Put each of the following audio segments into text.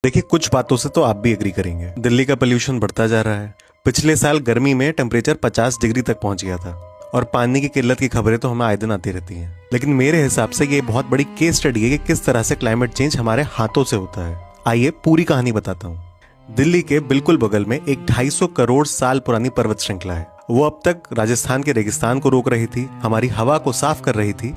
देखिए, कुछ बातों से तो आप भी एग्री करेंगे। दिल्ली का पोल्यूशन बढ़ता जा रहा है। पिछले साल गर्मी में टेम्परेचर 50 डिग्री तक पहुंच गया था और पानी की किल्लत की खबरें तो हमें आए दिन आती रहती हैं। लेकिन मेरे हिसाब से ये बहुत बड़ी केस स्टडी है कि किस तरह से क्लाइमेट चेंज हमारे हाथों से होता है। आइए पूरी कहानी बताता हूँ। दिल्ली के बिल्कुल बगल में एक 250 करोड़ साल पुरानी पर्वत श्रृंखला है। वो अब तक राजस्थान के रेगिस्तान को रोक रही थी, हमारी हवा को साफ कर रही थी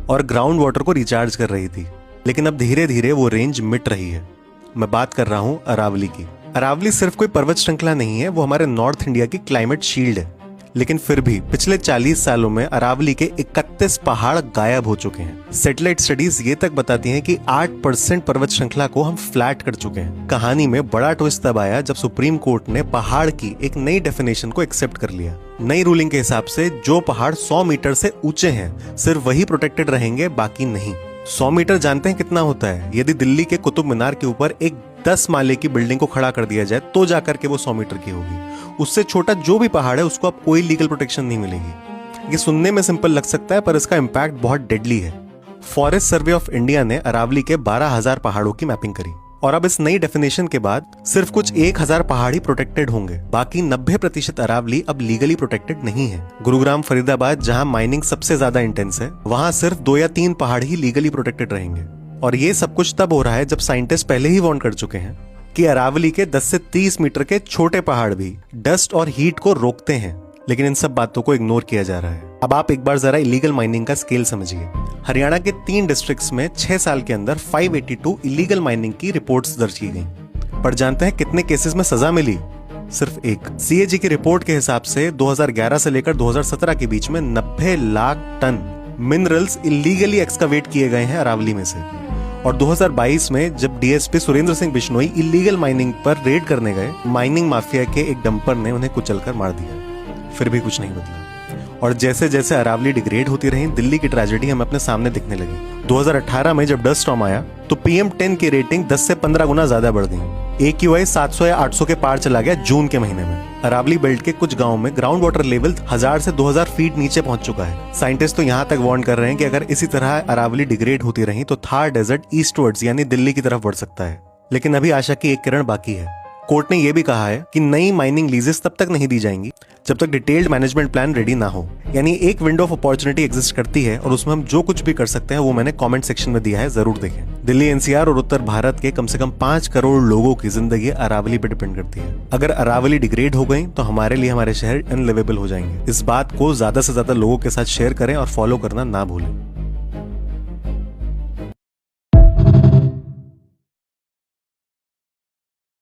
और ग्राउंड वाटर को रिचार्ज कर रही थी। लेकिन अब धीरे धीरे वो रेंज मिट रही है। मैं बात कर रहा हूँ अरावली की। अरावली सिर्फ कोई पर्वत श्रृंखला नहीं है, वो हमारे नॉर्थ इंडिया की क्लाइमेट शील्ड है। लेकिन फिर भी पिछले 40 सालों में अरावली के 31 पहाड़ गायब हो चुके हैं। सैटेलाइट स्टडीज ये तक बताती हैं कि 8% पर्वत श्रृंखला को हम फ्लैट कर चुके हैं। कहानी में बड़ा ट्विस्ट तब आया जब सुप्रीम कोर्ट ने पहाड़ की एक नई डेफिनेशन को एक्सेप्ट कर लिया। नई रूलिंग के हिसाब से जो पहाड़ 100 मीटर से ऊंचे हैं सिर्फ वही प्रोटेक्टेड रहेंगे, बाकी नहीं। 100 मीटर जानते हैं कितना होता है? यदि दिल्ली के कुतुब मीनार के ऊपर एक 10 माले की बिल्डिंग को खड़ा कर दिया जाए तो जाकर के वो 100 मीटर की होगी। उससे छोटा जो भी पहाड़ है उसको अब कोई लीगल प्रोटेक्शन नहीं मिलेगी। ये सुनने में सिंपल लग सकता है पर इसका इम्पैक्ट बहुत डेडली है। फॉरेस्ट सर्वे ऑफ इंडिया ने अरावली के 12,000 पहाड़ों की मैपिंग करी और अब इस नई डेफिनेशन के बाद सिर्फ कुछ 1,000 पहाड़ ही प्रोटेक्टेड होंगे। बाकी 90% अरावली अब लीगली प्रोटेक्टेड नहीं है। गुरुग्राम, फरीदाबाद, जहां माइनिंग सबसे ज्यादा इंटेंस है, वहां सिर्फ 2 या 3 पहाड़ ही लीगली प्रोटेक्टेड रहेंगे। और ये सब कुछ तब हो रहा है जब साइंटिस्ट पहले ही वार्न कर चुके हैं कि अरावली के 10 से 30 मीटर के छोटे पहाड़ भी डस्ट और हीट को रोकते हैं। लेकिन इन सब बातों को इग्नोर किया जा रहा है। अब आप एक बार जरा इलीगल माइनिंग का स्केल समझिए। हरियाणा के 3 डिस्ट्रिक्ट्स में 6 साल के अंदर 582 इलीगल माइनिंग की रिपोर्ट्स दर्ज की गई। पर जानते हैं कितने केसेस में सजा मिली? सिर्फ एक। सीएजी की रिपोर्ट के हिसाब से 2011 से लेकर 2017 के बीच में 90 lakh tonne minerals illegally excavate किए गए हैं अरावली में से। और 2022 में जब DSP Surendra Singh Bishnoi illegal mining पर रेड करने गए, माइनिंग माफिया के एक डंपर ने उन्हें कुचलकर मार दिया। फिर भी कुछ नहीं बदला। और जैसे जैसे अरावली डिग्रेड होती रही, दिल्ली की ट्रेजेडी हमें अपने सामने दिखने लगी। 2018 में जब डस्ट स्टॉर्म आया तो PM10 की रेटिंग 10 से 15 गुना ज्यादा बढ़ गई। AQI 700 या 800 के पार चला गया जून के महीने में। अरावली बेल्ट के कुछ गांवों में ग्राउंड वाटर लेवल 1000 से 2000 फीट नीचे पहुंच चुका है। साइंटिस्ट तो यहाँ तक वार्न कर रहे हैं कि अगर इसी तरह अरावली डिग्रेड होती रही तो थार डेजर्ट ईस्टवर्ड्स यानी दिल्ली की तरफ बढ़ सकता है। लेकिन अभी आशा की एक किरण बाकी है। कोर्ट ने यह भी कहा है कि नई माइनिंग लीजेस तब तक नहीं दी जाएंगी जब तक डिटेल्ड मैनेजमेंट प्लान रेडी ना हो। यानी एक विंडो ऑफ अपॉर्चुनिटी एग्जिस्ट करती है और उसमें हम जो कुछ भी कर सकते हैं वो मैंने कमेंट सेक्शन में दिया है, जरूर देखें। दिल्ली NCR और उत्तर भारत के कम से कम 5 करोड़ लोगों की जिंदगी अरावली पर डिपेंड करती है। अगर अरावली डिग्रेड हो गई तो हमारे लिए हमारे शहर अनलिवेबल हो जाएंगे। इस बात को ज्यादा से ज्यादा लोगों के साथ शेयर करें और फॉलो करना ना भूलें।